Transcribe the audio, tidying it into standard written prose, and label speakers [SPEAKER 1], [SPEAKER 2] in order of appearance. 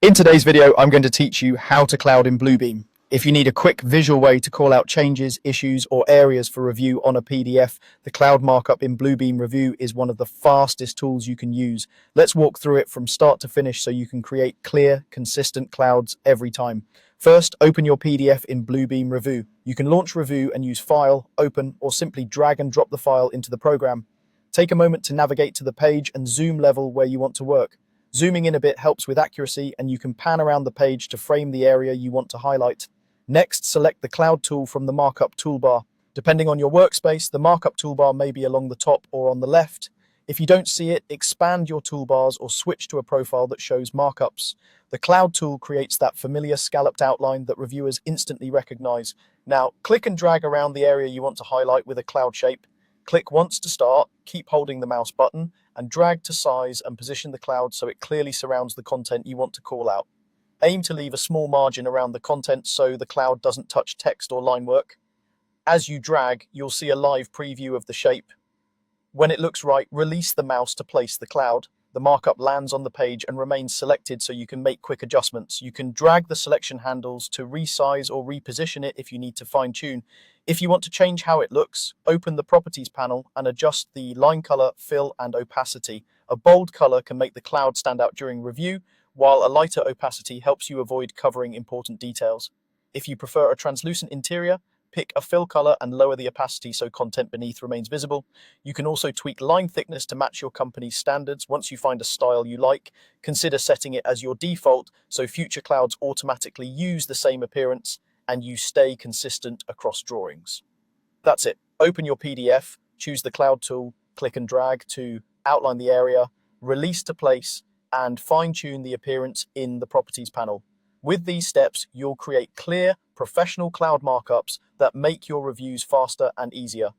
[SPEAKER 1] In today's video, I'm going to teach you how to cloud in Bluebeam. If you need a quick visual way to call out changes, issues, or areas for review on a PDF, the cloud markup in Bluebeam Revu is one of the fastest tools you can use. Let's walk through it from start to finish so you can create clear, consistent clouds every time. First, open your PDF in Bluebeam Revu. You can launch Revu and use File, Open, or simply drag and drop the file into the program. Take a moment to navigate to the page and zoom level where you want to work. Zooming in a bit helps with accuracy, and you can pan around the page to frame the area you want to highlight. Next, select the Cloud tool from the Markup toolbar. Depending on your workspace, the Markup toolbar may be along the top or on the left. If you don't see it, expand your toolbars or switch to a profile that shows markups. The Cloud tool creates that familiar scalloped outline that reviewers instantly recognize. Now, click and drag around the area you want to highlight with a cloud shape. Click once to start, keep holding the mouse button, and drag to size and position the cloud so it clearly surrounds the content you want to call out. Aim to leave a small margin around the content so the cloud doesn't touch text or line work. As you drag, you'll see a live preview of the shape. When it looks right, release the mouse to place the cloud. The markup lands on the page and remains selected so you can make quick adjustments. You can drag the selection handles to resize or reposition it if you need to fine-tune. If you want to change how it looks, open the Properties panel and adjust the line color, fill, and opacity. A bold color can make the cloud stand out during review, while a lighter opacity helps you avoid covering important details. If you prefer a translucent interior, pick a fill color and lower the opacity so content beneath remains visible. You can also tweak line thickness to match your company's standards. Once you find a style you like, consider setting it as your default so future clouds automatically use the same appearance and you stay consistent across drawings. That's it. Open your PDF, choose the Cloud tool, click and drag to outline the area, release to place, and fine-tune the appearance in the Properties panel. With these steps, you'll create clear, professional cloud markups that make your reviews faster and easier.